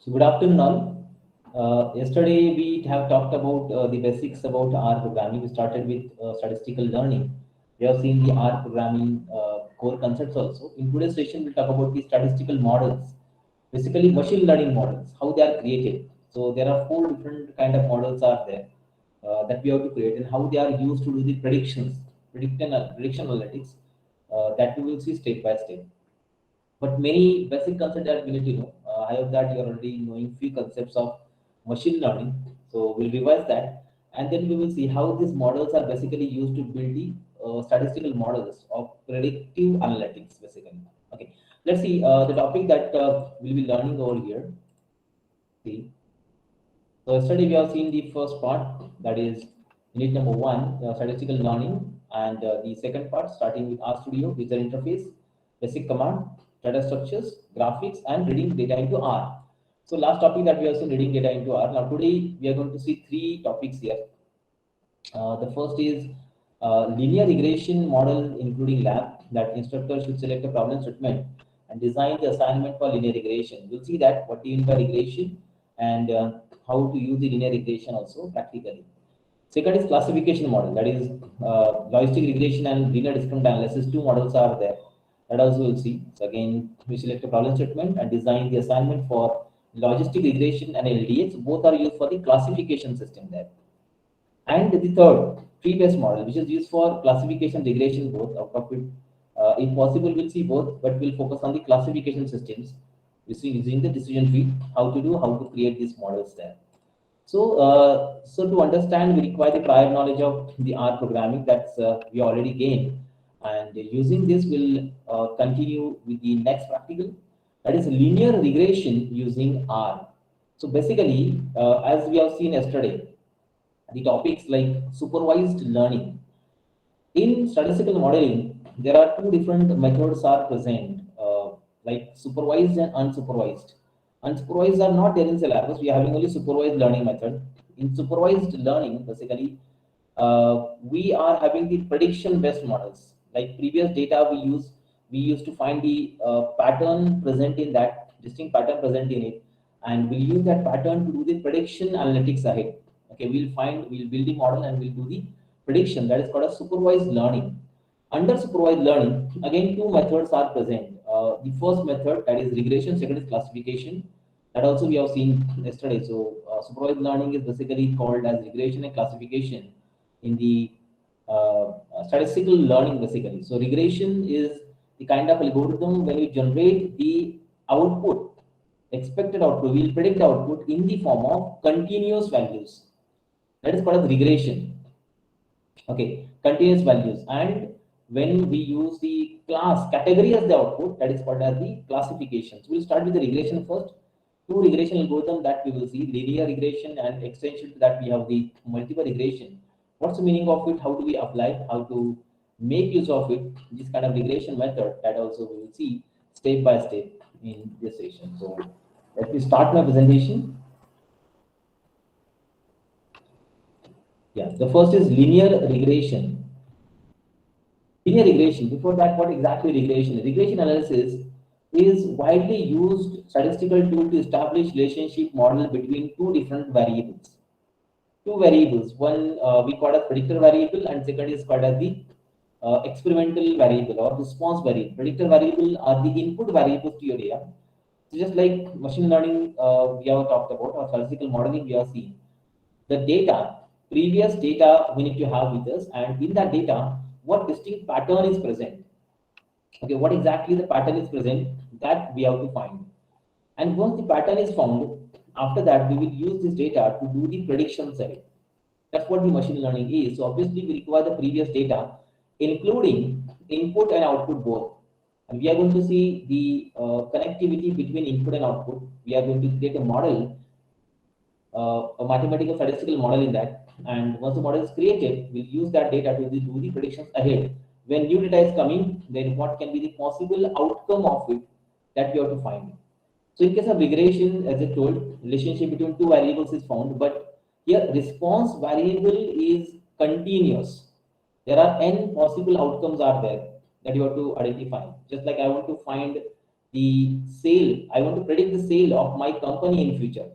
So good afternoon all. Yesterday we have talked about the basics about R programming. We started with statistical learning. We have seen the R programming core concepts also. In today's session, we'll talk about the statistical models, basically machine learning models, how they are created. So there are four different kind of models are there that we have to create and how they are used to do the predictions, prediction analytics that we will see step by step. But many basic concepts that we need to know. I hope that you're already knowing few concepts of machine learning. So we'll revise that, and then we will see how these models are basically used to build the statistical models of predictive analytics, basically. Okay, let's see the topic that we'll be learning over here. See, so yesterday we have seen the first part, that is unit number one, statistical learning, and the second part starting with RStudio, user interface, basic command, data structures, graphics, and reading data into R. So last topic that we have seen reading data into R. Now today we are going to see three topics here. The first is linear regression model including lab, that instructors should select a problem statement and design the assignment for linear regression. We'll see that what do you mean by regression and how to use the linear regression also practically. Second is classification model, that is logistic regression and linear discriminant analysis. Two models are there. That also we'll see. So again, we select a problem statement and design the assignment for logistic regression and LDX. Both are used for the classification system there. And the third, tree-based model, which is used for classification regression both. Out of it, if possible, we'll see both, but we'll focus on the classification systems. Using the decision tree, how to create these models there. So to understand, we require the prior knowledge of the R programming that's we already gained, and using this, we'll continue with the next practical, that is linear regression using R. So basically, as we have seen yesterday, the topics like supervised learning. In statistical modeling, there are two different methods are present, like supervised and unsupervised. Unsupervised are not there in syllabus. We are having only supervised learning method. In supervised learning, basically, we are having the prediction-based models. Like previous data we used to find the pattern present in that, distinct pattern present in it, and we'll use that pattern to do the prediction analytics ahead. Okay, we'll build the model and we'll do the prediction. That is called a supervised learning. Under supervised learning, again, two methods are present. The first method, that is regression, second is classification. That also we have seen yesterday. So supervised learning is basically called as regression and classification in the statistical learning, basically. So regression is the kind of algorithm when you generate the output, expected output, we'll predict the output in the form of continuous values. That is called as regression. Okay, continuous values. And when we use the class category as the output, that is called as the classification. So we'll start with the regression first. Two regression algorithm that we will see, linear regression, and extension to that we have the multiple regression. What's the meaning of it? How do we apply? How to make use of it? This kind of regression method, that also we will see step by step in this session. So let me start my presentation. Yeah, the first is linear regression. Linear regression. Before that, what exactly regression? Regression analysis is widely used statistical tool to establish relationship model between two different variables. Two variables. One we call as predictor variable, and second is called as the experimental variable or response variable. Predictor variable are the input variables to your data. So just like machine learning, we have talked about, or statistical modeling, we have seen the data, previous data we need to have with us, and in that data, what distinct pattern is present. Okay, what exactly the pattern is present, that we have to find. And once the pattern is found, after that, we will use this data to do the prediction side. That's what the machine learning is. So obviously, we require the previous data, including input and output both. And we are going to see the connectivity between input and output. We are going to create a model, a mathematical statistical model in that. And once the model is created, we'll use that data to do the predictions ahead. When new data is coming, then what can be the possible outcome of it that we have to find. So in case of regression, as I told, relationship between two variables is found, but here response variable is continuous. There are n possible outcomes are there that you have to identify. Just like I want to find the sale. I want to predict the sale of my company in future.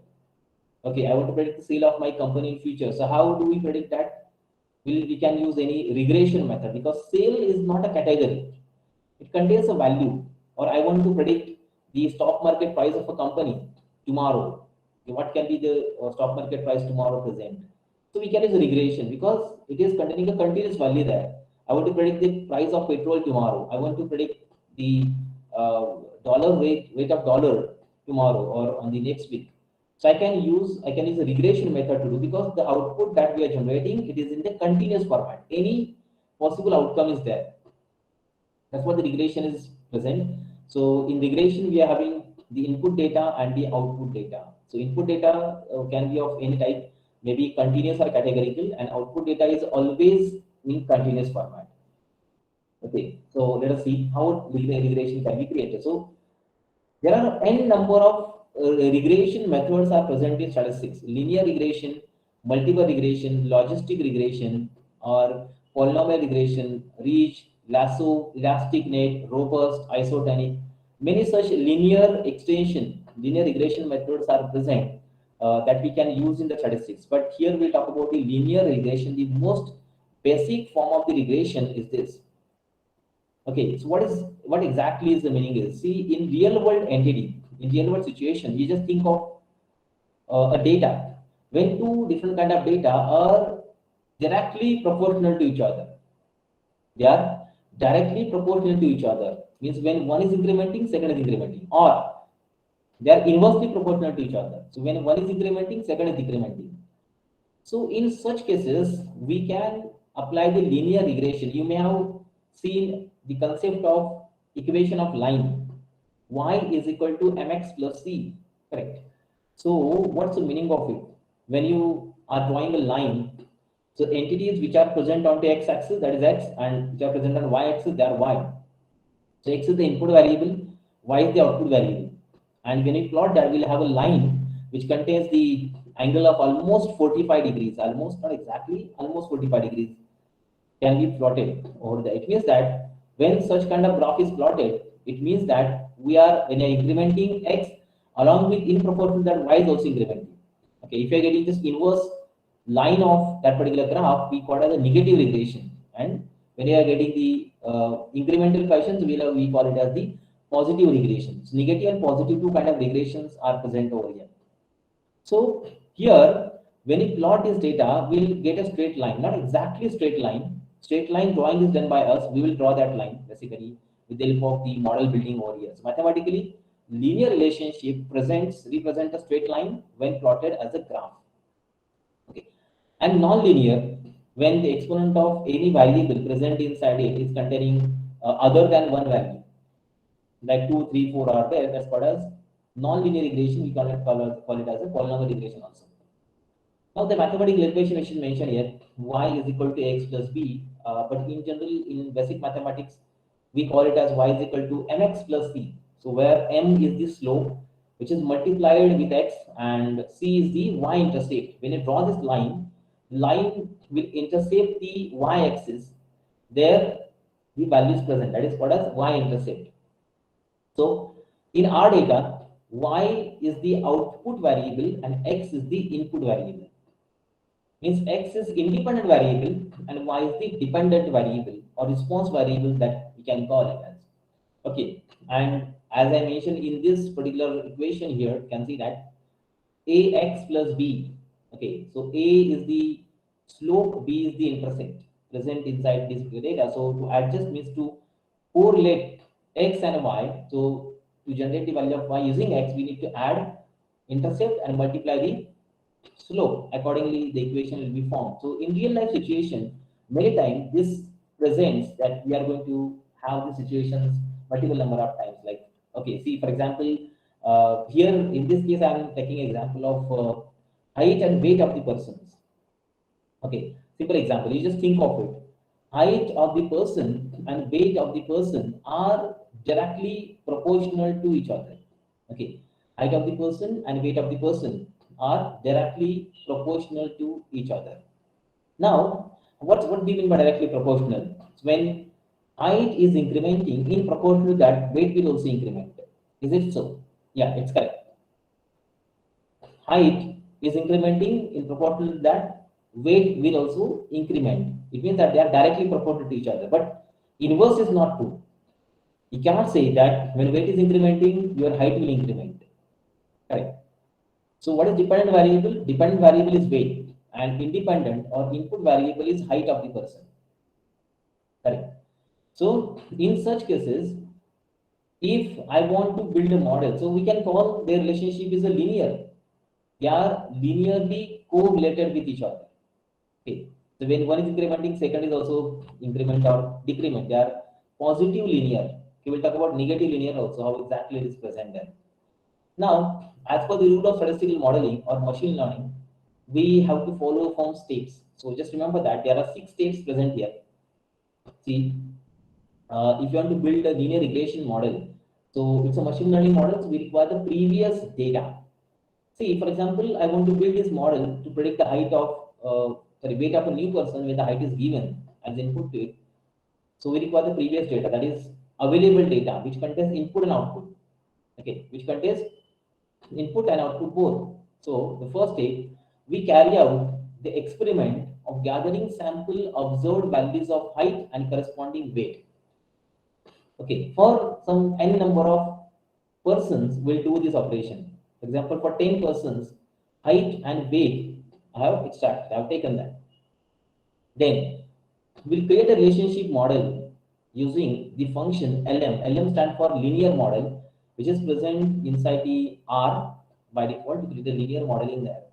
Okay, I want to predict the sale of my company in future. So how do we predict that? We can use any regression method, because sale is not a category. It contains a value. Or I want to predict the stock market price of a company tomorrow. Okay, what can be the stock market price tomorrow present? So we can use regression because it is containing a continuous value there. I want to predict the price of petrol tomorrow. I want to predict the dollar rate of dollar tomorrow or on the next week. So I can use a regression method to do, because the output that we are generating, it is in the continuous format. Any possible outcome is there. That's what the regression is present. So in regression, we are having the input data and the output data. So input data can be of any type, maybe continuous or categorical, and output data is always in continuous format. Okay, so let us see how regression can be created. So there are n number of regression methods are present in statistics: linear regression, multiple regression, logistic regression, or polynomial regression, reach, lasso, elastic net, robust, isotonic. Many such linear regression methods are present that we can use in the statistics. But here we'll talk about the linear regression. The most basic form of the regression is this. Okay, so what exactly is the meaning is, see, in real world entity, in real world situation, you just think of a data. When two different kind of data are directly proportional to each other, they are directly proportional to each other. Means when one is incrementing, second is incrementing, or they are inversely proportional to each other. So when one is incrementing, second is decrementing. So in such cases, we can apply the linear regression. You may have seen the concept of equation of line. Y is equal to mx plus c, correct? So what's the meaning of it? When you are drawing a line, so entities which are present on the x-axis, that is x, and which are present on y-axis, they are y. So x is the input variable, y is the output variable. And when you plot that, we'll have a line which contains the angle of almost 45 degrees, almost, not exactly, almost 45 degrees can be plotted over there. It means that when such kind of graph is plotted, it means that we are, when you're incrementing x, along with in proportion that y is also incrementing. Okay, if you're getting this inverse line of that particular graph, we call it as a negative regression. And when you are getting the incremental coefficients, we call it as the positive regression. So negative and positive two kind of regressions are present over here. So here, when you plot this data, we'll get a straight line, not exactly a straight line. Straight line drawing is done by us. We will draw that line basically with the help of the model building over here. So mathematically, linear relationship represent a straight line when plotted as a graph. Okay, and non-linear when the exponent of any variable present inside it is containing other than one value, like 2, 3, 4 are there. That's called as non-linear regression. We call it as a polynomial regression also. Now the mathematical equation which is mentioned here, y is equal to x plus b, but in general, in basic mathematics, we call it as y is equal to mx plus c. So where m is the slope, which is multiplied with x, and c is the y-intercept. When you draw this line will intercept the y-axis. There, the value is present. That is called as y-intercept. So in our data, y is the output variable and x is the input variable. Means x is independent variable and y is the dependent variable or response variable that we can call it as. Okay, and as I mentioned in this particular equation here, you can see that ax plus b. Okay, so a is the slope, b is the intercept present inside this data. So to adjust means to correlate x and y. So to generate the value of y using x, we need to add intercept and multiply the slope. Accordingly, the equation will be formed. So in real life situation, many times this presents that we are going to have the situations multiple number of times. Like, okay, see, for example, here in this case, I am taking example of height and weight of the persons. Okay, simple example. You just think of it. Height of the person and weight of the person are directly proportional to each other. Okay, height of the person and weight of the person are directly proportional to each other. Now, what do we mean by directly proportional? When height is incrementing, in proportion to that, weight will also increment. Is it so? Yeah, it's correct. Height is incrementing in proportion to that, weight will also increment. It means that they are directly proportional to each other. But inverse is not true. You cannot say that when weight is incrementing, your height will increment. Correct. So what is dependent variable? Dependent variable is weight, and independent or input variable is height of the person. Correct. So in such cases, if I want to build a model, so we can call their relationship is a linear. They are linearly correlated with each other. Okay. So when one is incrementing, second is also increment or decrement. They are positive linear. We will talk about negative linear also, how exactly it is present there. Now, as per the rule of statistical modeling or machine learning, we have to follow from steps. So just remember that there are 6 steps present here. See, if you want to build a linear regression model, so it's a machine learning model, so we require the previous data. See, for example, I want to build this model to predict the height of, weight of a new person when the height is given as input to it. So we require the previous data, that is available data, which contains input and output. Okay, which contains input and output both. So the first step, we carry out the experiment of gathering sample observed values of height and corresponding weight. Okay, for some n number of persons will do this operation. For example, for 10 persons, height and weight, I have extracted, I have taken that. Then we'll create a relationship model using the function LM. LM stands for linear model, which is present inside the R by default to create a linear model in there.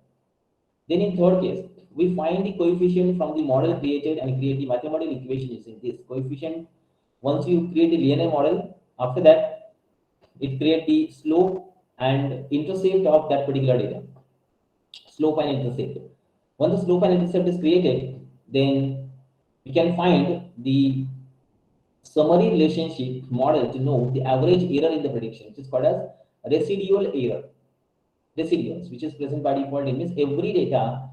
Then in third case, we find the coefficient from the model created and create the mathematical equation using this coefficient. Once you create the linear model, after that, it creates the slope and intercept of that particular data. Slope and intercept. Once the slope and intercept is created, then we can find the summary relationship model to know the average error in the prediction, which is called as residual error. Residuals, which is present by default, it means every data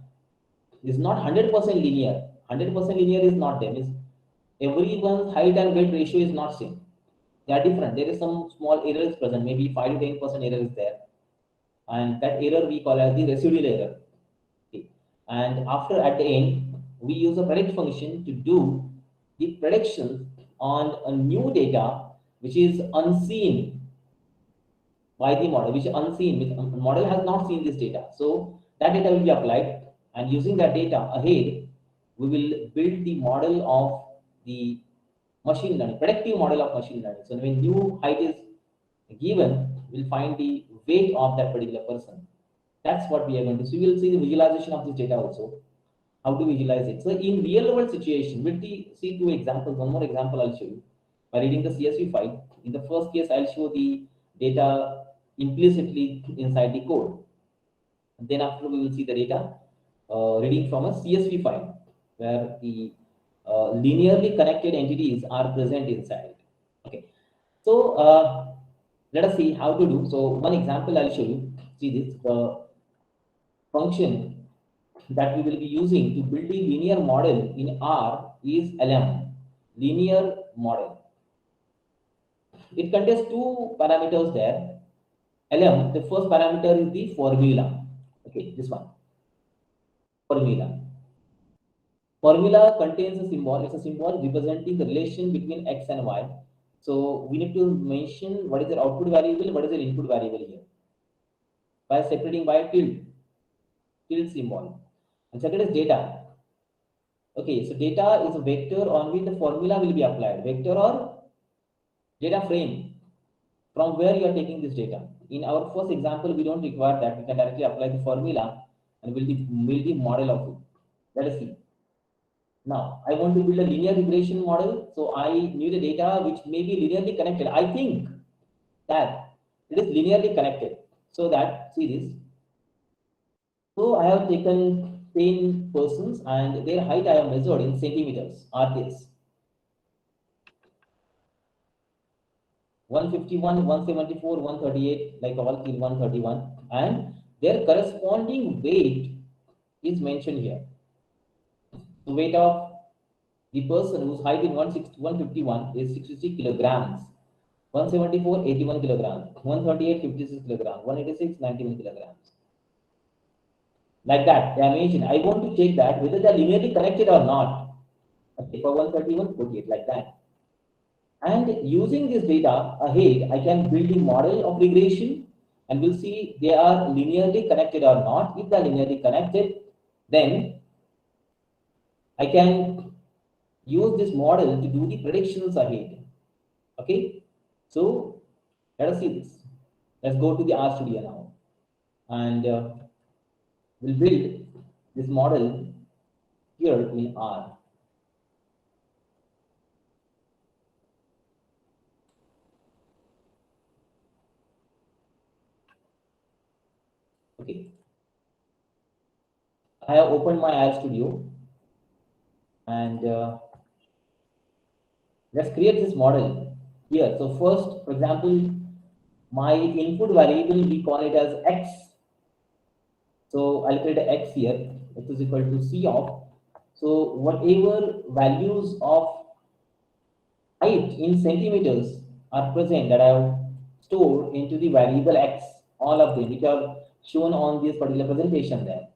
is not 100% linear. 100% linear is not there. Means everyone's height and weight ratio is not same. They are different. There is some small errors present. Maybe 5 to 10% error is there, and that error we call as the residual error. Okay. And after at the end, we use a predict function to do the predictions on a new data which is unseen by the model, which is unseen, which the model has not seen this data. So that data will be applied, and using that data ahead, we will build the model of the machine learning, predictive model of machine learning. So when new height is given, we'll find the weight of that particular person. That's what we are going to see. We will see the visualization of this data also, how to visualize it. So in real world situation, we'll see 2 examples. One more example I'll show you by reading the CSV file. In the first case, I'll show the data implicitly inside the code. And then after we will see the data reading from a CSV file where the linearly connected entities are present inside. Okay, so let us see how to do. So one example I'll show you. See this function that we will be using to build a linear model in R is LM, linear model. It contains 2 parameters there. LM, the first parameter is the formula. Okay, this one. Formula. Formula contains a symbol. It's a symbol representing the relation between X and Y. So we need to mention what is the output variable, what is the input variable here, by separating by a tilde symbol. And second is data. Okay, so data is a vector on which the formula will be applied. Vector or data frame, from where you are taking this data. In our first example, we don't require that. We can directly apply the formula and build the model of it. Let us see. Now, I want to build a linear regression model. So I need a data which may be linearly connected. I think that it is linearly connected. So that, see this. So I have taken 10 persons and their height I have measured in centimeters, RPS. 151, 174, 138, like all in 131, and their corresponding weight is mentioned here. The weight of the person whose height in 151 is 66 kilograms. 174, 81 kilograms, 138, 56 kilograms, 186, 91 kilograms. Like that, they are mentioned. I want to check that whether they are linearly connected or not. Okay, for 131, 48, like that. And using this data ahead, I can build a model of regression and we'll see they are linearly connected or not. If they are linearly connected, then I can use this model to do the predictions ahead. Okay, so let us see this. Let's go to the R Studio now, and we'll build this model here in R. Okay, I have opened my R Studio, and let's create this model here. So first, for example, my input variable, we call it as X. So I'll create a X here. X is equal to C of. So whatever values of height in centimeters are present that I have stored into the variable X, all of them, which are shown on this particular presentation there.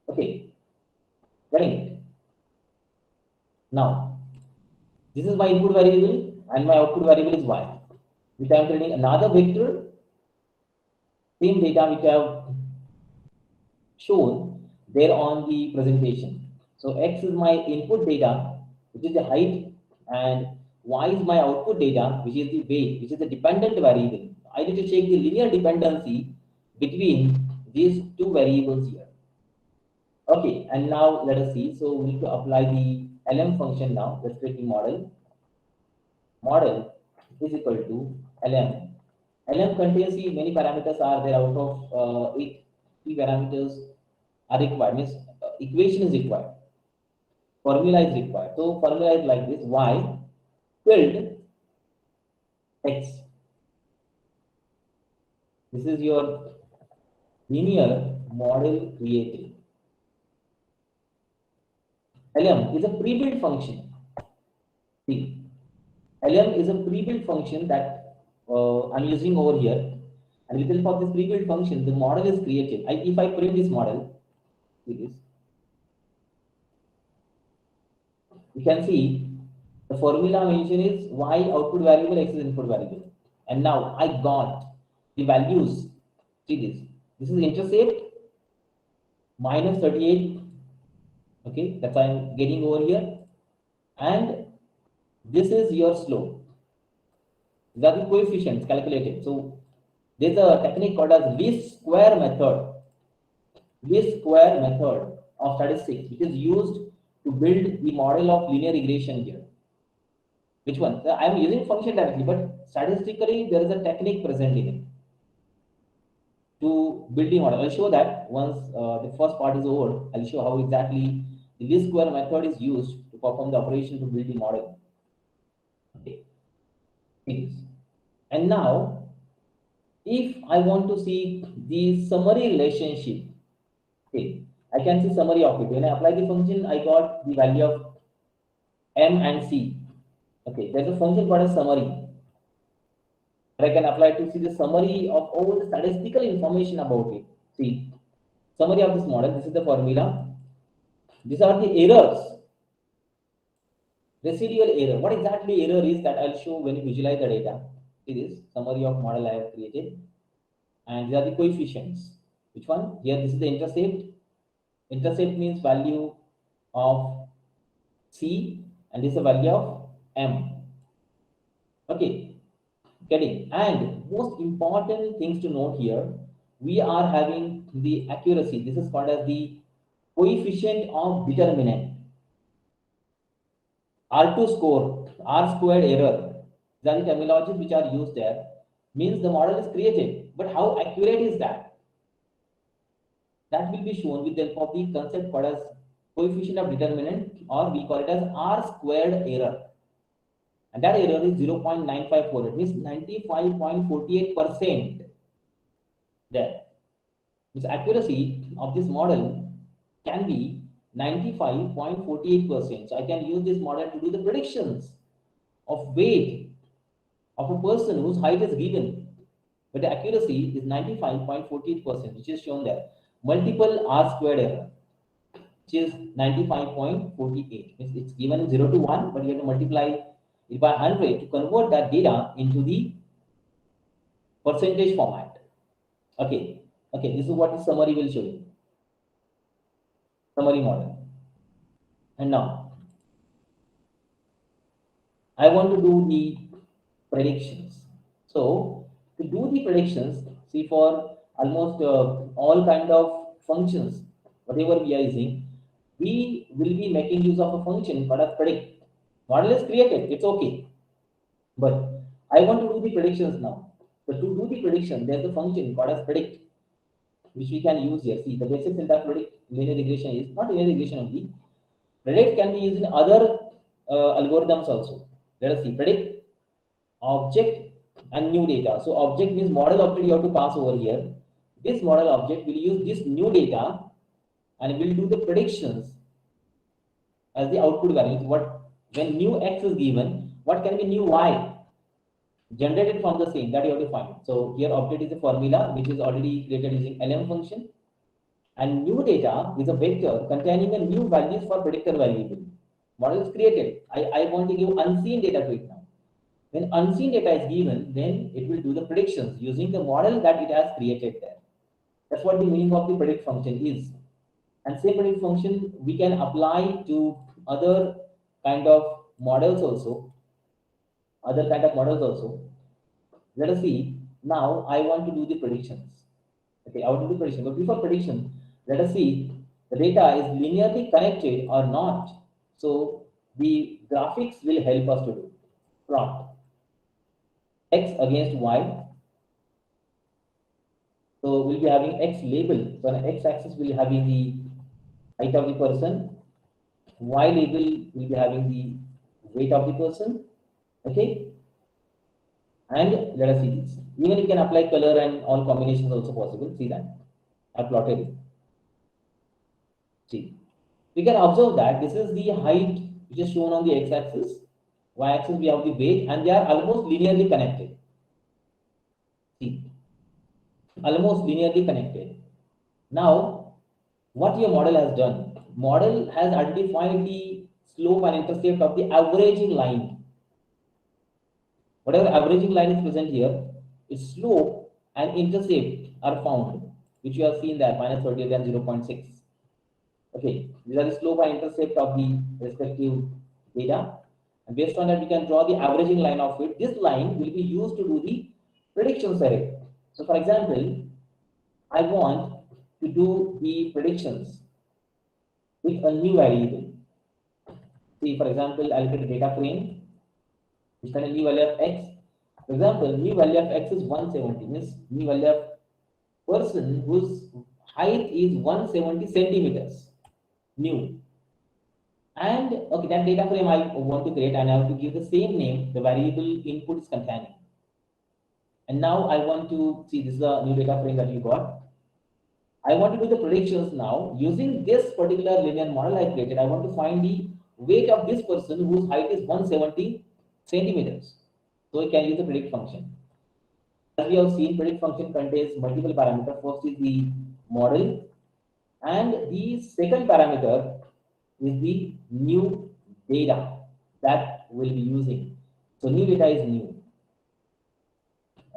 Okay, getting it. Now, this is my input variable and my output variable is Y, which I am creating another vector, same data which I have shown there on the presentation. So X is my input data, which is the height, and Y is my output data, which is the weight, which is the dependent variable. I need to check the linear dependency between these two variables here. Okay, and now let us see. So we need to apply the LM function now. Let's create the model. Model is equal to LM. LM contains the many parameters are there. Out of it, three parameters are required. Means equation is required. Formula is required. So formula is like this: Y filled X. This is your linear model created. LM is a pre-built function. See, LM is a pre-built function that I'm using over here. And with the help of this pre-built function, the model is created. If I print this model, see this, you can see the formula mentioned is Y output variable, X is input variable. And now I got the values. See this. This is intercept minus 38. Okay, that's why I'm getting over here. And this is your slope. These are the coefficients calculated. So there's a technique called as least square method. Least square method of statistics, which is used to build the model of linear regression here. Which one? I am using function directly, but statistically there is a technique present in it to build the model. I'll show that once the first part is over. I'll show how exactly the least square method is used to perform the operation to build the model. Okay. And now, if I want to see the summary relationship, okay, I can see summary of it. When I apply the function, I got the value of M and C. Okay, there's a function called a summary. I can apply to see the summary of all the statistical information about it. See, summary of this model. This is the formula. These are the errors. Residual error. What exactly error is that I'll show when you visualize the data. It is summary of model I have created. And these are the coefficients. Which one? Here, this is the intercept. Intercept means value of C, and this is the value of M. Okay, getting. And most important things to note here, we are having the accuracy. This is called as the coefficient of determinant. R2 score, R squared error. These are the terminologies which are used there. Means the model is created, but how accurate is that? That will be shown with the help of the concept called as coefficient of determinant, or we call it as R squared error. And that error is 0.954. It means 95.48% there. This accuracy of this model can be 95.48%. So I can use this model to do the predictions of weight of a person whose height is given, but the accuracy is 95.48%, which is shown there. Multiple R squared error, which is 95.48. It's given 0 to 1, but you have to multiply it by 100 to convert that data into the percentage format. Okay, this is what the summary will show you. Summary model. And now, I want to do the predictions. So, to do the predictions, see for almost all kind of functions, whatever we are using, we will be making use of a function called as predict. Model is created, it's okay. But I want to do the predictions now. So to do the prediction, there's a function called as predict, which we can use here. See, the basic syntax predict linear regression is not linear regression only. Predict can be used in other algorithms also. Let us see, predict, object, and new data. So object means model object you have to pass over here. This model object will use this new data and will do the predictions as the output values. What when new x is given, what can be new y generated from the same, that you have to find. So here object is a formula which is already created using lm function, and new data is a vector containing a new values for predictor variable. Model is created. I want to give unseen data to it now. When unseen data is given, then it will do the predictions using the model that it has created there. That's what the meaning of the predict function is. And same predict function we can apply to other kind of models also. Let us see. Now I want to do the predictions. Okay, I want to do prediction. But before prediction, let us see the data is linearly connected or not. So the graphics will help us to do. Plot x against y. So we'll be having x label. So on x-axis we'll be having the height of the person. Y label will be having the weight of the person. Okay. And let us see this. Even you can apply color and all combinations also possible. See that. I plotted it. See. We can observe that this is the height which is shown on the x-axis. Y-axis we have the weight, and they are almost linearly connected. See. Almost linearly connected. Now, what your model has done? Model has identified the slope and intercept of the averaging line. Whatever averaging line is present here, its slope and intercept are found, which you have seen there, -30 and 0.6. Okay, these are the slope and intercept of the respective data. And based on that, we can draw the averaging line of it. This line will be used to do the predictions array. So for example, I want to do the predictions with a new variable. See, for example, I'll get a data frame. It's got a new value of x. For example, new value of x is 170. Means new value of person whose height is 170 centimeters. New. And okay, that data frame I want to create, and I have to give the same name the variable input is containing. And now I want to see, this is a new data frame that you got. I want to do the predictions now using this particular linear model I created. I want to find the weight of this person whose height is 170 centimeters. So I can use the predict function. As we have seen, predict function contains multiple parameters. First is the model, and the second parameter is the new data that we'll be using. So new data is new.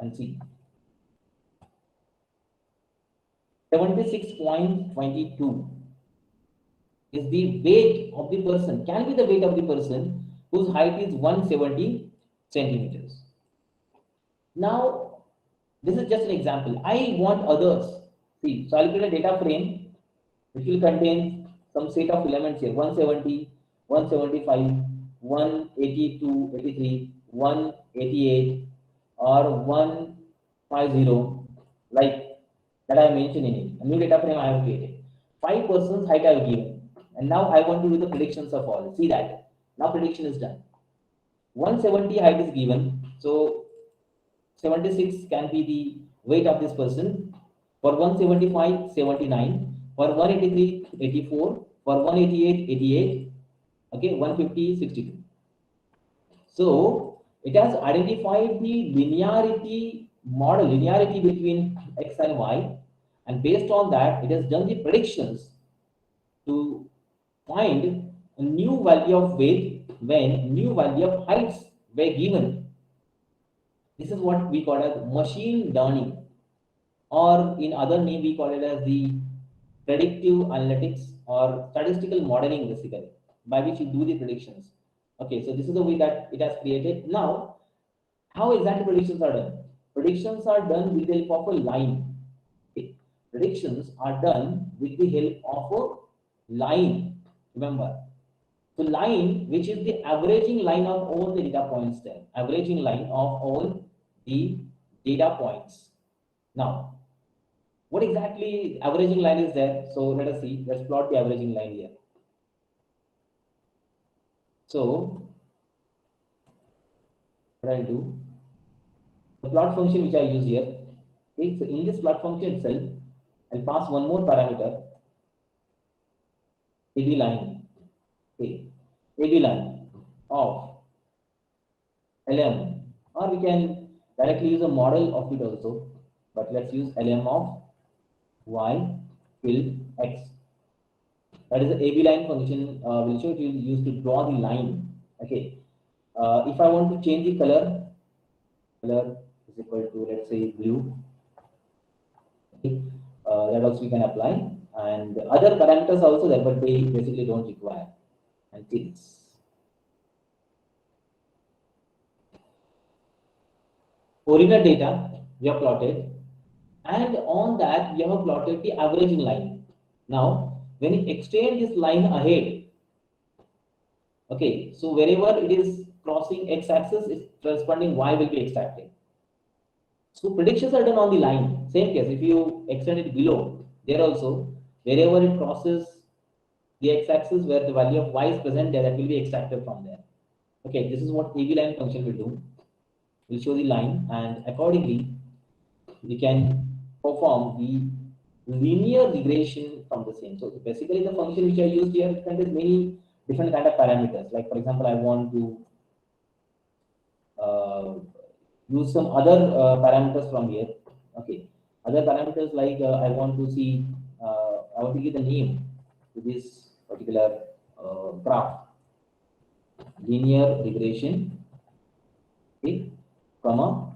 And see, 76.22 is the weight of the person, can be the weight of the person whose height is 170 centimeters. Now, this is just an example. I want others. See, so I'll create a data frame which will contain some set of elements here: 170, 175, 182, 83, 188, or 150, like that I am mentioning it. A new data frame I have created. 5 persons height I have given. And now I want to do the predictions of all. See that. Now prediction is done. 170 height is given. So 76 can be the weight of this person. For 175, 79. For 183, 84. For 188, 88. Okay, 150, 62. So It has identified the linearity between x and y, and based on that, it has done the predictions to find a new value of weight when new value of heights were given. This is what we call as machine learning, or in other name we call it as the predictive analytics or statistical modeling, basically, by which you do the predictions. Okay, so this is the way that it has created. Now, how exactly predictions are done? Predictions are done with the help of a line. Okay. Predictions are done with the help of a line. Remember, so line, which is the averaging line of all the data points there, averaging line of all the data points. Now, what exactly averaging line is there? So let us see. Let's plot the averaging line here. So what I'll do, the plot function which I use here. Okay, so in this plot function itself, I'll pass one more parameter, AB line. Okay, AB line of LM, or we can directly use a model of it also, but let's use LM of Y till X. That is the AB line function. Will show it will use to draw the line. Okay. If I want to change the color is equal to, let's say, blue. Okay. That also we can apply, and other parameters also there, but they basically don't require. And things. Original data we have plotted, and on that we have plotted the averaging line. Now, when you extend this line ahead, okay, so wherever it is crossing x-axis, its corresponding y will be extracted. So predictions are done on the line. Same case, if you extend it below, there also, wherever it crosses the x-axis where the value of y is present there, that will be extracted from there. Okay, this is what AB line function will do. We'll show the line, and accordingly, we can perform the linear regression from the same. So basically, the function which I used here contains many different kind of parameters. Like, for example, I want to use some other parameters from here. Okay, other parameters like I want to see, I want to give the name to this particular graph, linear regression. Okay, comma.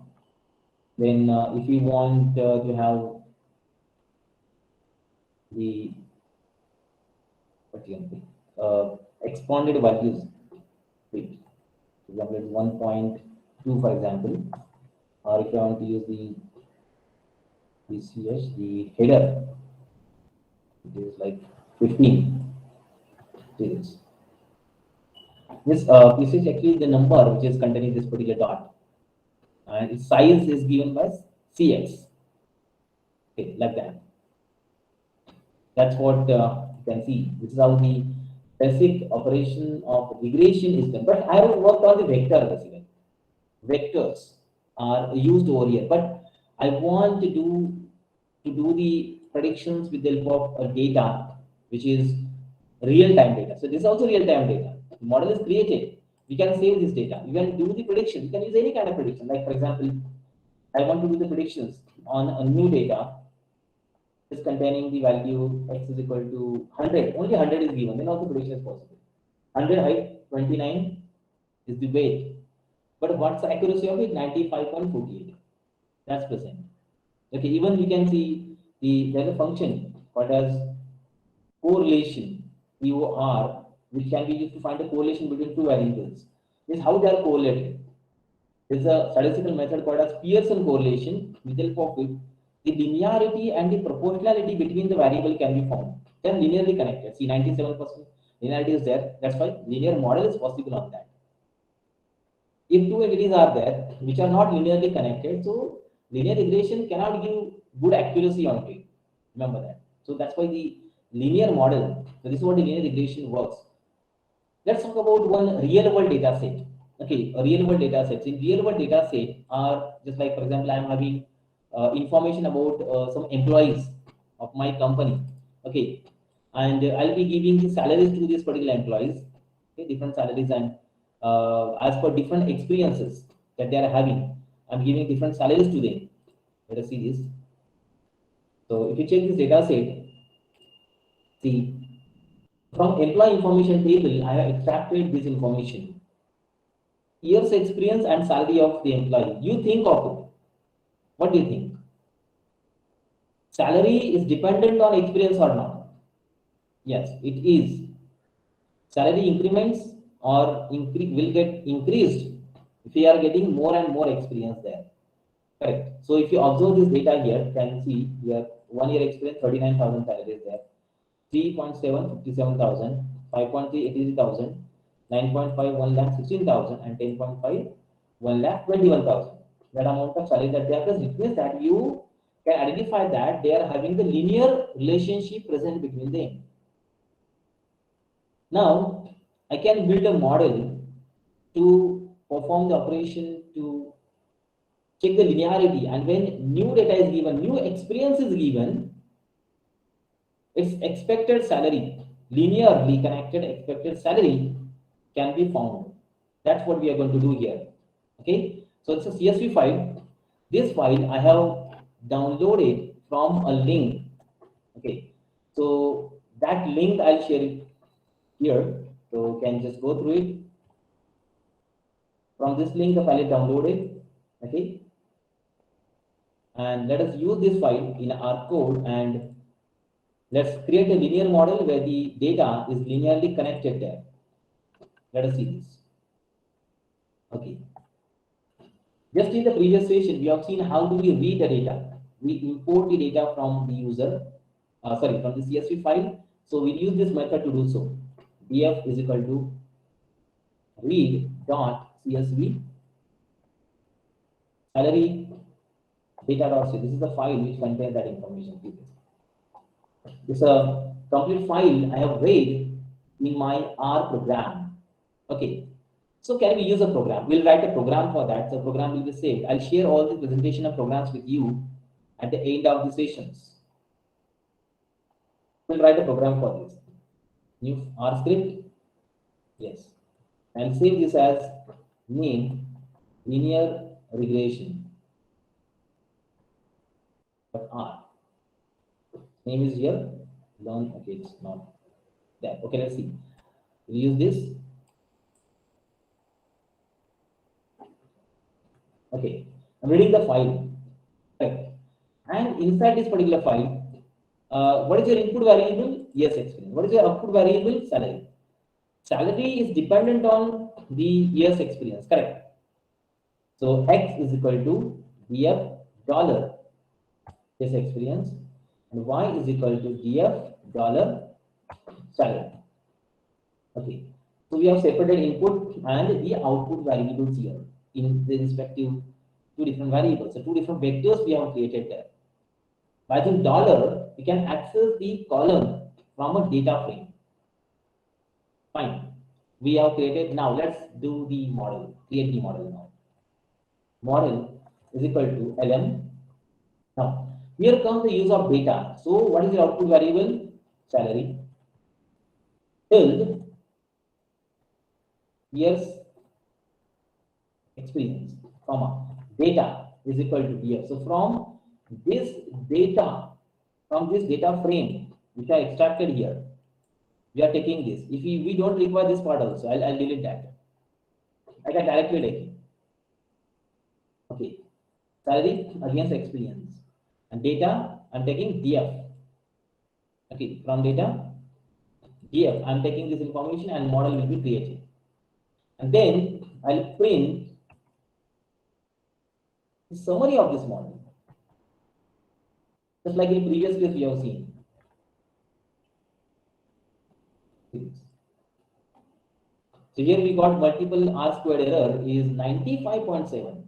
Then if you want to have the expanded values, wait, for example, it's 1.2, for example, or if I want to use the PCH, the header, it is like 15. This PCH actually the number which is containing this particular dot, and its size is given by CX. Okay, like that. That's what you can see. This is how the basic operation of regression is done. But I have worked on the vector basically. Vectors are used over here, but I want to do the predictions with the help of data, which is real-time data. So this is also real-time data. The model is created. We can save this data. You can do the prediction. You can use any kind of prediction. Like, for example, I want to do the predictions on a new data is containing the value x is equal to 100. Only 100 is given. Then also prediction is possible. 100 height, 29 is the weight. But what's the accuracy of it? 95.48. That's present. Okay, even we can see there's a function called as correlation, COR, which can be used to find the correlation between two variables. This is how they are correlated. There's a statistical method called as Pearson correlation, with the help of which the linearity and the proportionality between the variable can be found. They are linearly connected. See, 97% linearity is there. That's why linear model is possible on that. If two entities are there which are not linearly connected, so linear regression cannot give good accuracy on it. Remember that. So that's why the linear model. So this is what the linear regression works. Let's talk about one real world data set. Okay, a real world data sets. In real world data set are just like, for example, I'm having information about some employees of my company. Okay, and I'll be giving the salaries to these particular employees. Okay, different salaries, and as per different experiences. that they are having. I'm giving different salaries to them. Let us see this. So if you check this data set, see, from employee information table, I have extracted this information. Years experience and salary of the employee. You think of it. What do you think? Salary is dependent on experience or not? Yes, it is. Salary increments or will get increased if you are getting more and more experience there. Correct. So if you observe this data here, you can see here 1 year experience, 39,000 salary is there. 3.7, 57,000, 5.3, 83,000, 9.5, 1 lakh 16,000, and 10.5, 1 lakh 21,000. That amount of salary that they have, it means that you can identify that they are having the linear relationship present between them. Now, I can build a model to perform the operation to check the linearity, and when new data is given, new experience is given, its expected salary, linearly connected expected salary can be found. That's what we are going to do here. Okay, so it's a CSV file. This file I have downloaded from a link. Okay, so that link I'll share it here. So you can just go through it. From this link, the file is downloaded. Okay, and let us use this file in our code, and let's create a linear model where the data is linearly connected there. Let us see this. Okay. Just in the previous session, we have seen how do we read the data. We import the data from the user, from the CSV file. So we use this method to do so. df is equal to read.csv salary data.csv. This is the file which contains that information. It's a complete file I have read in my R program. Okay. So can we use a program? We'll write a program for that. The program will be saved. I'll share all the presentation of programs with you at the end of the sessions. We'll write a program for this. New R script. Yes. And save this as name linear regression. But R. Name is here. Learn. Okay, it's not there. Okay, let's see. We'll use this. Okay, I'm reading the file. Right. And inside this particular file, what is your input variable? Yes, experience. What is your output variable? Salary. Salary is dependent on the year's experience, correct? So X is equal to DF dollar year's experience, and Y is equal to DF dollar salary. Okay, so we have separated input and the output variables here in the respective two different variables. So two different vectors we have created there. By using dollar, we can access the column from a data frame. Fine. We have created. Now let's do the model. Create the model now. Model is equal to LM. Now here comes the use of data. So what is the output variable? Salary. Tilde years experience, comma, data is equal to DF. So from this data frame which I extracted here, we are taking this. If we don't require this part also, I'll delete that. I can directly take it. Okay, salary against experience, and data I'm taking DF. Okay, from data DF I'm taking this information and model will be created, and then I'll print the summary of this model, just like in previous case we have seen. So here we got multiple R squared error is 95.7.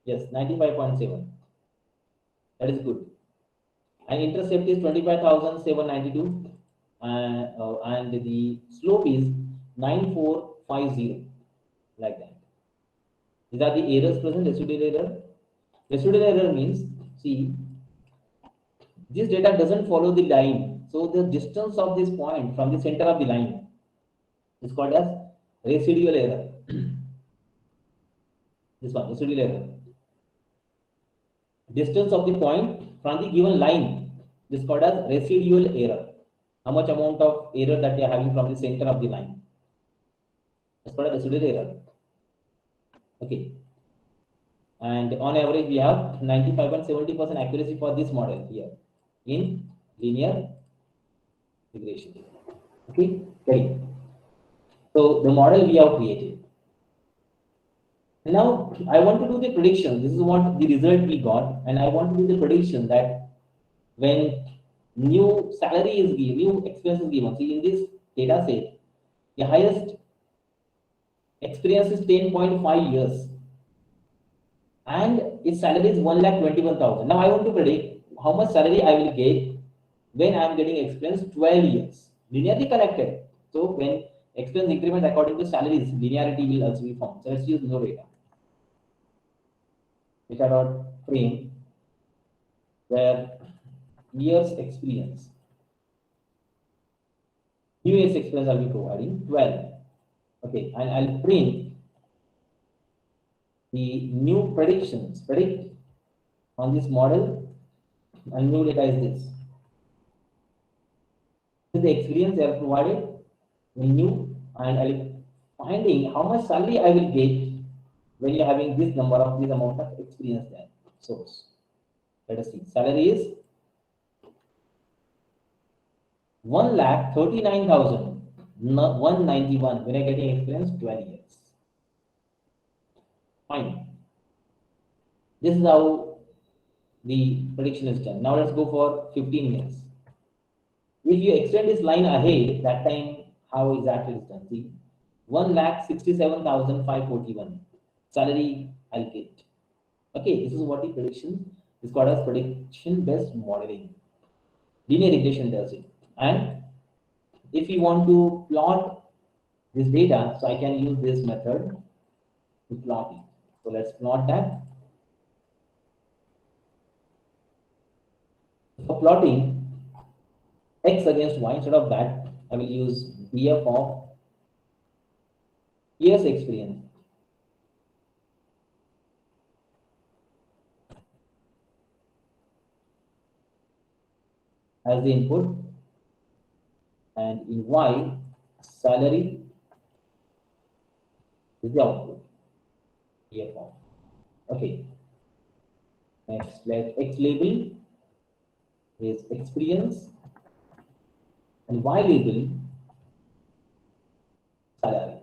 Yes, 95.7. That is good. And intercept is 25,792. And the slope is 9450. Like that. These are the errors present. Residual error. Residual error means, see, this data doesn't follow the line. So the distance of this point from the center of the line is called as residual error. This one, residual error. Distance of the point from the given line is called as residual error. How much amount of error that you are having from the center of the line? It's called a residual error. Okay. And on average, we have 95.70% accuracy for this model here in linear regression. Okay, great. So the model we have created. Now I want to do the prediction. This is what the result we got, and I want to do the prediction that when new salary is given, new expense is given. See, in this data set, the highest experience is 10.5 years, and its salary is 1,21,000. Now I want to predict how much salary I will get when I am getting experience 12 years, linearly connected. So when expense increment according to salaries, linearity will also be formed. So let's use no data. Data dot frame where years experience. New years experience I'll be providing 12. Okay, and I'll print the new predictions. Predict on this model, and new data is this. This is the experience they are provided in new, and I'll finding how much salary I will get when you're having this number of this amount of experience there. Source. Let us see. Salary is 1,39,191 when I getting experience 12 years. Fine. This is how the prediction is done. Now let's go for 15 years. If you extend this line ahead, that time how exactly is done? See, 1,67,541 salary I'll get. Okay, this is what the prediction is called as prediction based modeling. Linear regression does it. And if you want to plot this data, so I can use this method to plot it. So let's plot that. For plotting x against y, instead of that, I will use df of years experience. As the input, and in y, salary is the output. df of. Okay. Next, let x label is experience, and y label salary.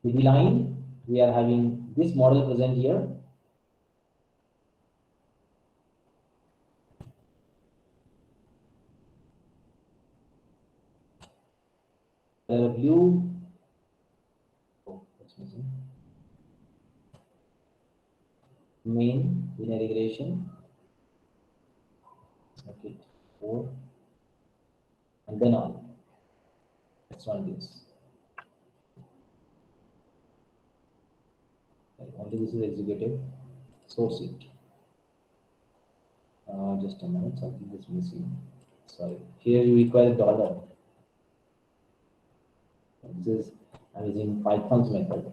With the line, we are having this model present here. The view, oh, that's missing. Main linear regression. Okay, 4, and then on. Let's run this. Only this is executed. Source it. Just a minute, something is missing. Sorry. Here you require dollar. This is I'm using Python's method.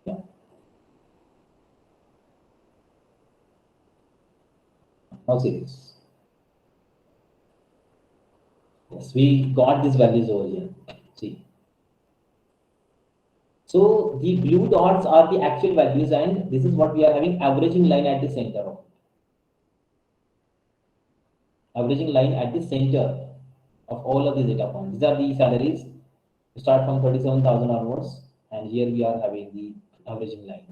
Yeah. Now see this. Yes, we got these values over here. See. So the blue dots are the actual values, and this is what we are having averaging line at the center of. Averaging line at the center of all of these data points. These are the salaries. We start from 37,000 onwards, and here we are having the averaging line.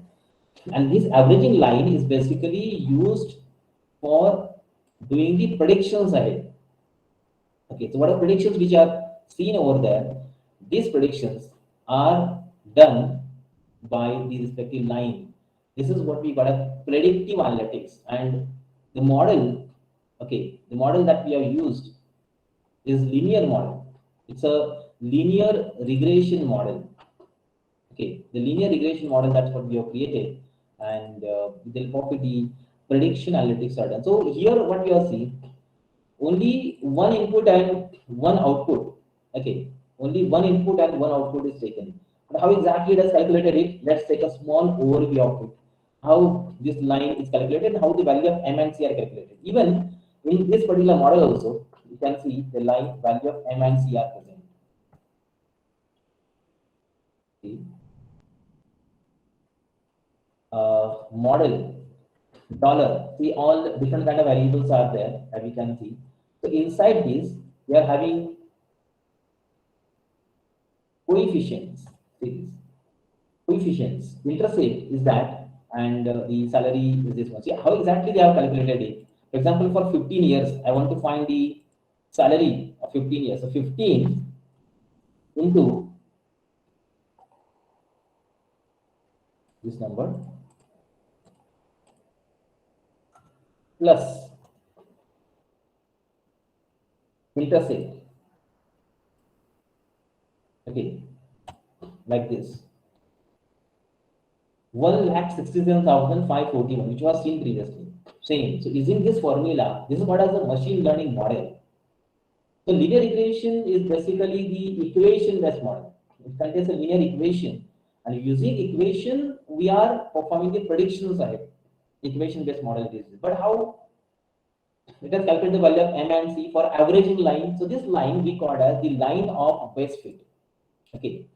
And this averaging line is basically used for doing the predictions ahead. Okay, so what are predictions which are seen over there? These predictions are done by the respective line. This is what we call a predictive analytics, and the model, okay, the model that we have used is linear model. It's a linear regression model. Okay, the linear regression model, that's what we have created, and with the help of it, the prediction analytics are done. So here what we are seeing, only one input and one output. Okay, only one input and one output is taken. But how exactly it is calculated it? Let's take a small overview of it. How this line is calculated, how the value of M and C are calculated. Even in this particular model also, you can see the line value of M and C are present. See, model dollar. See, all different kind of variables are there as we can see. So inside this, we are having coefficients. See this. Coefficients. Intercept is that, and the salary is this one. See how exactly they have calculated it. For example, for 15 years, I want to find the salary of 15 years. So 15 into this number plus intercept. Okay, like this. 1,67,541, which was seen previously. Same. So using this formula, this is what as a machine learning model. So linear regression is basically the equation-based model. It contains a linear equation, and using equation, we are performing the predictions ahead. Equation-based model it is. But how it has calculated the value of M and C for averaging line. So this line we call as the line of best fit. Okay,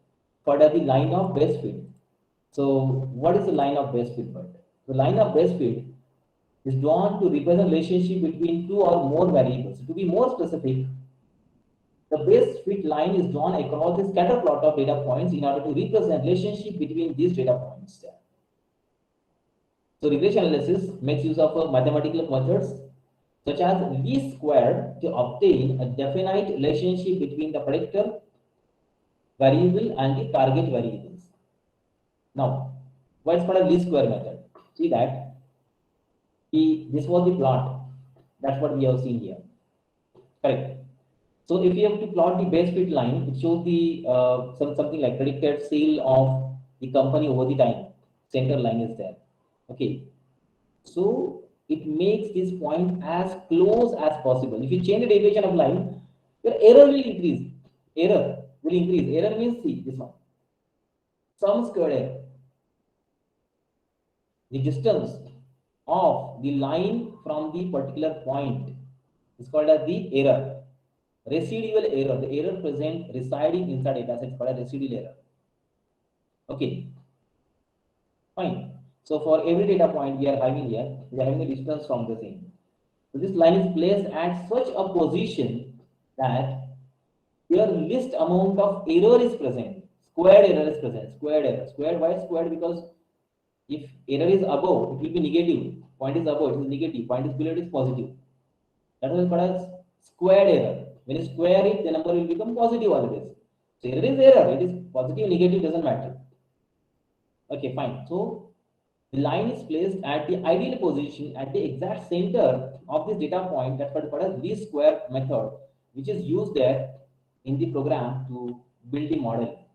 called as the line of best fit. So what is the line of best fit? The line of best fit is drawn to represent relationship between two or more variables. To be more specific, the best fit line is drawn across the scatter plot of data points in order to represent relationship between these data points. So regression analysis makes use of mathematical methods such as least square to obtain a definite relationship between the predictor variable and the target variables. Now, what's called a least square method? See that this was the plot. That's what we have seen here. Correct. So if you have to plot the best fit line, it shows the something like predicted sale of the company over the time. Center line is there. Okay. So it makes this point as close as possible. If you change the deviation of line, your error will increase. Error will increase. Error means see this one. Sum squared error. The distance of the line from the particular point is called as the error. Residual error, the error present residing inside data set is called a residual error. Okay, fine. So for every data point we are having here, we are having a distance from the same. So this line is placed at such a position that your least amount of error is present. Squared error is present. Squared error. Squared, why squared? Because if error is above, it will be negative. Point is above, it is negative. Point is below, it is positive. That is called as squared error. When you square it, the number will become positive always. So error is error. It is positive, negative, doesn't matter. Okay, fine. So the line is placed at the ideal position at the exact center of this data point. That's what is called as least square method, which is used there in the program to build the model.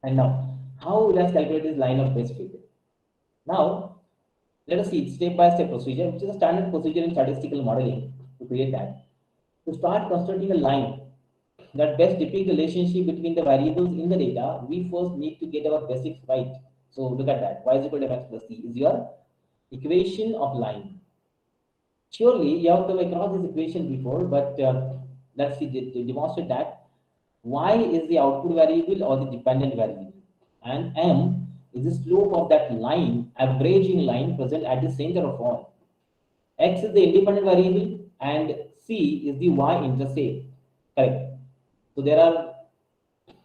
And now, how let's calculate this line of best fit. Now, let us see step-by-step procedure, which is a standard procedure in statistical modeling to create that. To start constructing a line that best depicts the relationship between the variables in the data, we first need to get our basics right. So look at that. Y is equal to mx plus c is your equation of line. Surely you have come across this equation before, but let's see to demonstrate that y is the output variable or the dependent variable, and m is the slope of that line, averaging line present at the center of all. X is the independent variable and c is the y-intercept. Correct. So there are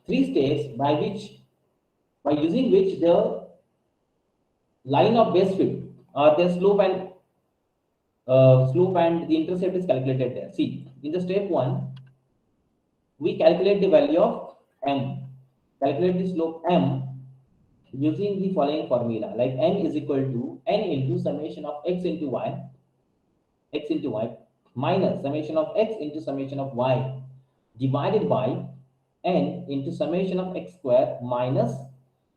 three steps by using which the line of best fit or the slope and the intercept is calculated there. See, in the step one, we calculate the value of m. Calculate the slope m using the following formula, like m is equal to n into summation of x into y minus summation of x into summation of y divided by n into summation of x square minus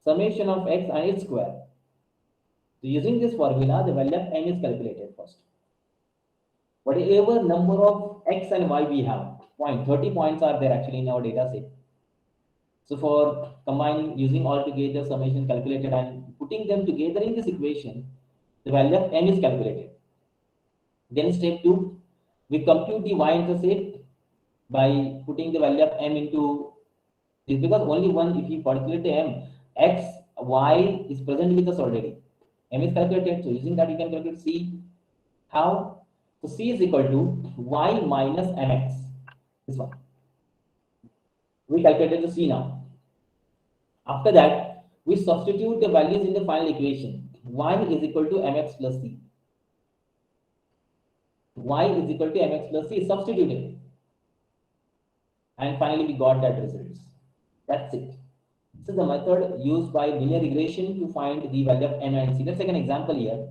summation of x and its square. So using this formula, the value of m is calculated first. whatever number of x and y we have, 30 points are there actually in our data set. So for combining, using all together summation calculated and putting them together in this equation, the value of m is calculated. Then step 2, we compute the y-intercept by putting the value of m into this, because only one, if you calculate the m, x, y is present with us already. M is calculated, so using that you can calculate c. How? So c is equal to y minus mx. This one. We calculated the c now. After that, we substitute the values in the final equation. Y is equal to mx plus c. Y is equal to mx plus c, substituted. And finally, we got that results. That's it. This is the method used by linear regression to find the value of m and c. Let's take an example here.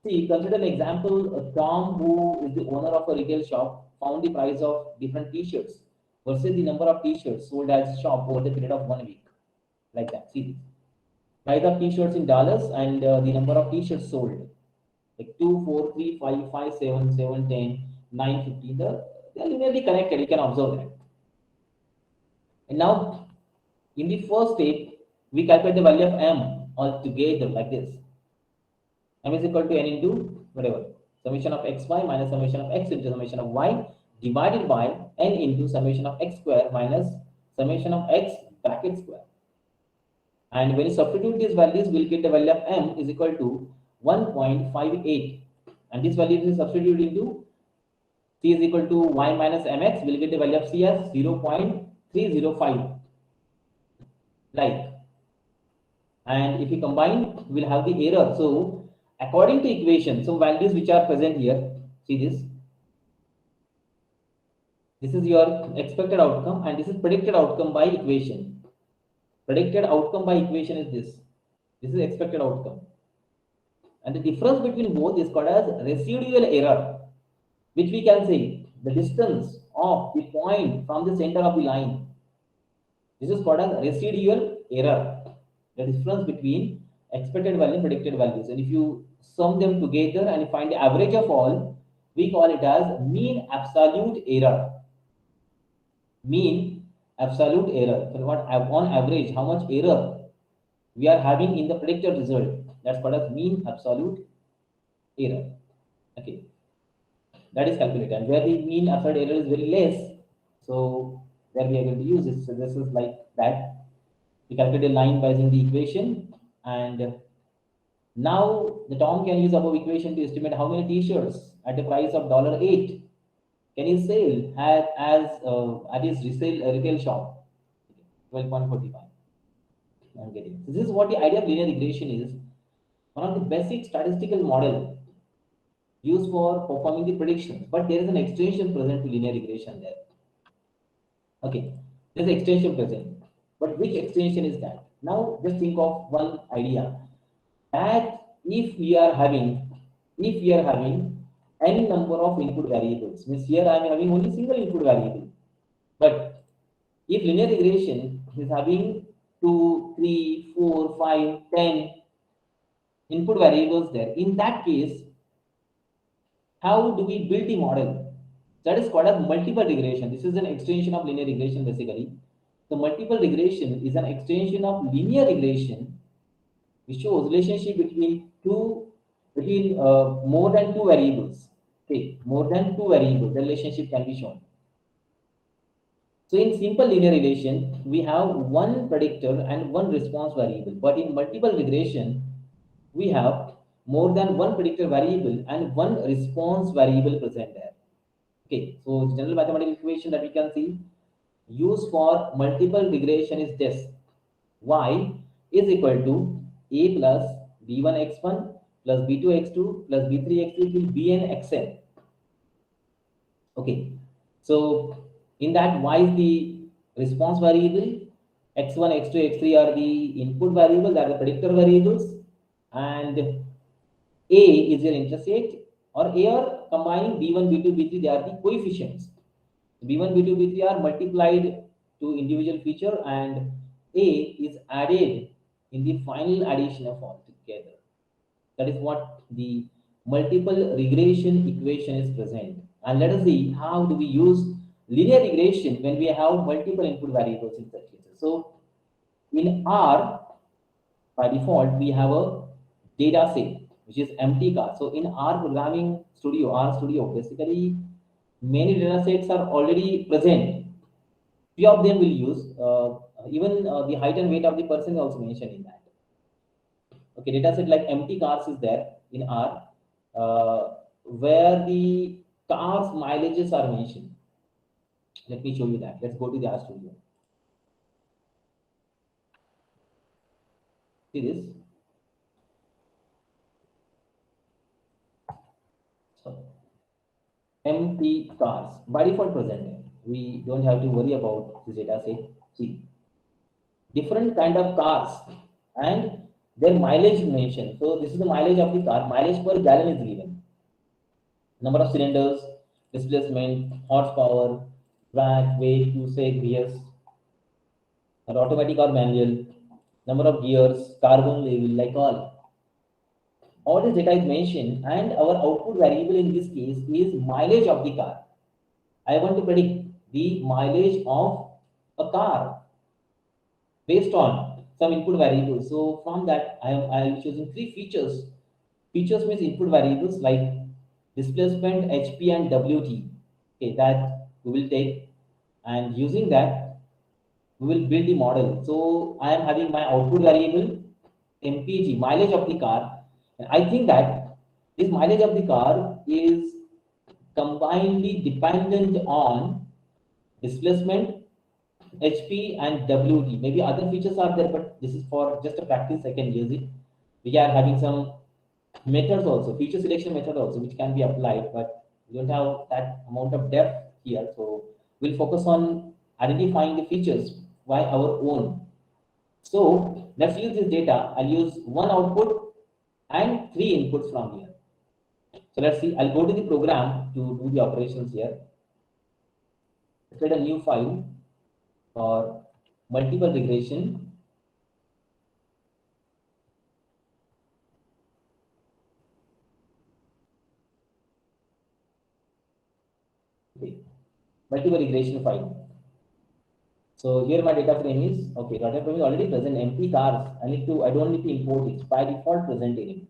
See, consider an example, Tom, who is the owner of a retail shop, found the price of different t-shirts versus the number of t-shirts sold as shop over the period of 1 week. Like that. See this. Price of t-shirts in dollars and the number of t-shirts sold. Like 2, 4, 3, 5, 5, 7, 7, 10, 9, 15. They are linearly connected. You can observe that. And now, in the first step, we calculate the value of m altogether like this. M is equal to n into whatever, summation of xy minus summation of x into summation of y divided by n into summation of x square minus summation of x bracket square. And when you substitute these values, we'll get the value of m is equal to 1.58. And this value is substituted into c is equal to y minus mx, we'll get the value of c as 0.305. Like, and if we combine, we'll have the error. So according to equation, some values which are present here, see this. This is your expected outcome and this is predicted outcome by equation. Predicted outcome by equation is this. This is expected outcome. And the difference between both is called as residual error, which we can say the distance of the point from the center of the line. This is called as residual error. The difference between expected value and predicted values. And if you sum them together and find the average of all, we call it as mean absolute error. Mean absolute error. So what on average, how much error we are having in the predicted result. That's called as mean absolute error. Okay. That is calculated. And where the mean absolute error is very less, so there we are going to use it. So this is like that. We calculate a line by using the equation, and now the Tom can use above equation to estimate how many t-shirts at the price of $8 can he sell at his retail shop. 12.45. I'm getting. So this is what the idea of linear regression is. One of the basic statistical model used for performing the predictions, but there is an extension present to linear regression there. Okay, there's an extension present. But which extension is that? Now just think of one idea, that if we are having n number of input variables, means here I am having only single input variable. But if linear regression is having 2, 3, 4, 5, 10 input variables there, in that case, how do we build the model? That is called as multiple regression. This is an extension of linear regression basically. The multiple regression is an extension of linear regression, which shows relationship between more than two variables. Okay, more than two variables, the relationship can be shown. So in simple linear regression, we have one predictor and one response variable. But in multiple regression, we have more than one predictor variable and one response variable present there. Okay, so general mathematical equation that we can see used for multiple regression is this: y is equal to a plus b1x1 plus b2x2 plus b3x3 till bn xn. Okay, so in that, y is the response variable, x1, x2, x3 are the input variables, that are the predictor variables, and a is your intercept, or a or combining b1, b2, b3, they are the coefficients. b1, b2, b3 are multiplied to individual feature, and a is added in the final addition of all together. That is what the multiple regression equation is present. And let us see how do we use linear regression when we have multiple input variables in such cases. So in R, by default, we have a data set, which is empty car. So in R programming studio, R studio, basically many data sets are already present. Few of them will use, even the height and weight of the person is also mentioned in that. Okay, data set like empty cars is there in R, where the cars mileages are mentioned. Let me show you that. Let's go to the R studio. See this? So empty cars by default present. We don't have to worry about this data set. See, different kind of cars and their mileage mentioned. So this is the mileage of the car. Mileage per gallon is given. Number of cylinders, displacement, horsepower, drag, weight, usage, gears, or automatic or manual, number of gears, carbon level, like all this data is mentioned, and our output variable in this case is mileage of the car. I want to predict the mileage of a car based on some input variables. So from that, I am choosing three features. Features means input variables like displacement, HP, and WT. Okay, that we will take, and using that we will build the model. So I am having my output variable MPG, mileage of the car. And I think that this mileage of the car is combinedly dependent on displacement, HP, and WT. Maybe other features are there, but this is for just a practice. I can use it. We are having some methods also, feature selection method also, which can be applied, but we don't have that amount of depth here. So we'll focus on identifying the features by our own. So let's use this data. I'll use one output and three inputs from here. So let's see. I'll go to the program to do the operations here. Let's create a new file for multiple regression. Okay, multiple regression file. So here my data frame is okay. Data frame is already present. Empty cars. I don't need to import it. It's by default present in it.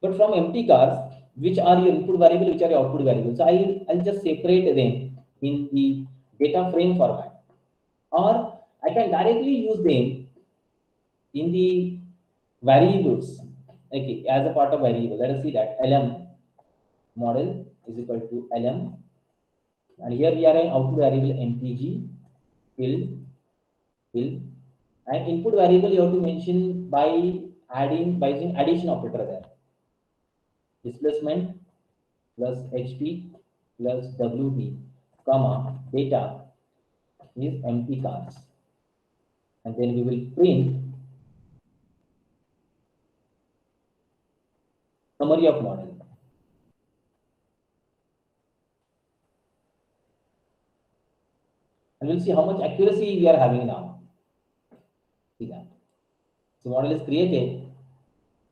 But from empty cars, which are your input variable, which are your output variable. So I'll just separate them in the data frame format, or I can directly use them in the variables. Okay, as a part of variable. Let us see that LM model is equal to LM, and here we are an output variable MPG fill, and input variable you have to mention by using addition operator there. Displacement plus HP plus WB, comma, data is empty cars. And then we will print summary of model. And we'll see how much accuracy we are having now. See that. So model is created.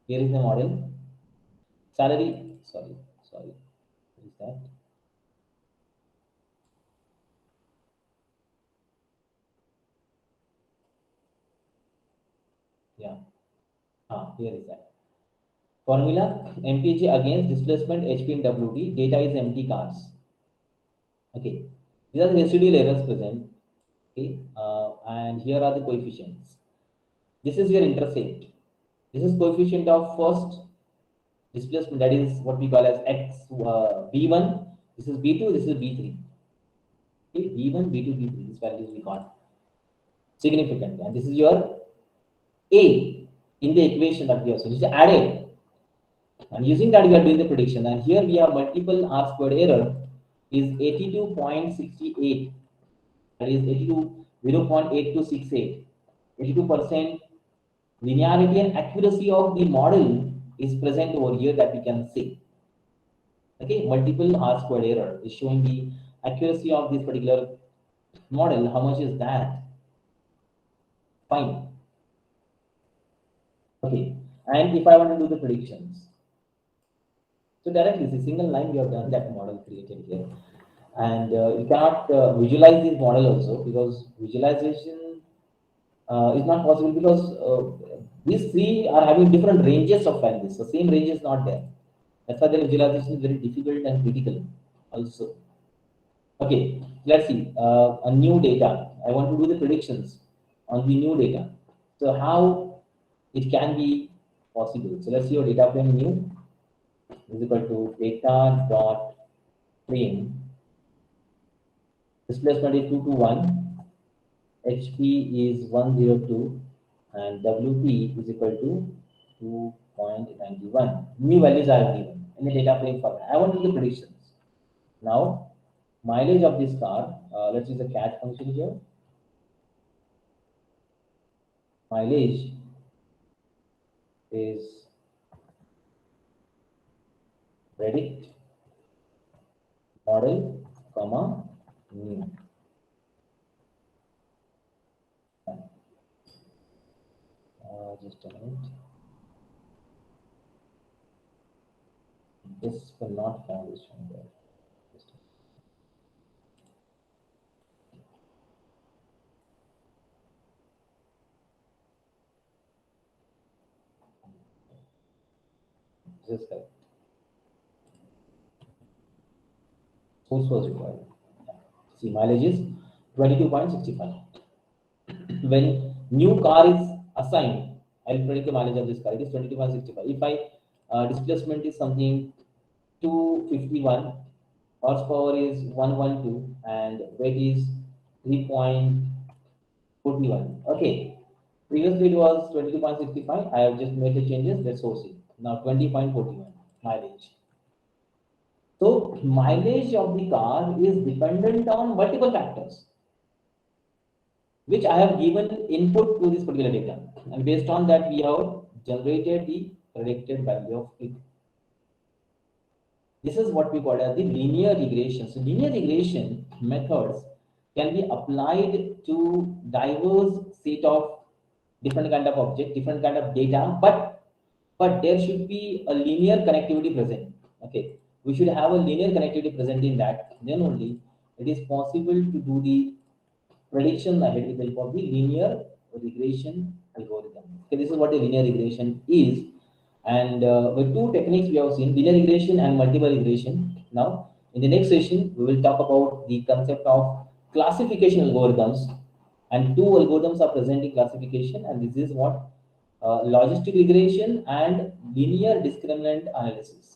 Here is the model. Salary, sorry. What is that? Yeah. Here is that. Formula MPG against displacement HP and WT. Data is empty cars. Okay. These are the residual errors present. Okay. And here are the coefficients. This is your intercept. This is coefficient of first displacement, that is what we call as x b1. This is b2. This is b3. Okay. b1, b2, b3. This values we got significant, and this is your a in the equation that we have. So this is added. And using that, we are doing the prediction. And here we have multiple R squared error is 82.68. That is 0.8268. 82% linearity and accuracy of the model is present over here that we can see. Okay, multiple R squared error is showing the accuracy of this particular model. How much is that? Fine. Okay, and if I want to do the predictions, So directly, see, single line, we have done that model created here. And you cannot visualize this model also, because visualization is not possible, because these three are having different ranges of values. The same range is not there. That's why the visualization is very difficult and critical also. Okay, let's see. A new data. I want to do the predictions on the new data. So how it can be possible? So let's see your data frame new is equal to data dot frame. Displacement is 2 to 1. HP is 102, and WP is equal to 2.91. New values are given in the data frame format. I want to do the predictions. Now, mileage of this car, let's use the cat function here. Mileage is predict model, comma, new. Just a minute. This will not find this one there. This is correct. Source was required. See, mileage is 22.65. When new car is assigned, I'll predict the mileage of this car. It is 22.65. If I displacement is something 251, horsepower is 112, and weight is 3.41. Okay. Previously it was 22.65. I have just made the changes. Let's source it. Now 20.41 mileage. So mileage of the car is dependent on multiple factors, which I have given input to this particular data. And based on that, we have generated the predicted value of it. This is what we call as the linear regression. So linear regression methods can be applied to diverse set of different kind of object, different kind of data, but there should be a linear connectivity present. Okay, we should have a linear connectivity present in that. Then only it is possible to do the prediction ahead with the help of the linear regression algorithm. Okay, this is what a linear regression is. And with two techniques we have seen, linear regression and multiple regression. Now, in the next session, we will talk about the concept of classification algorithms. And two algorithms are present in classification, and this is what logistic regression and linear discriminant analysis.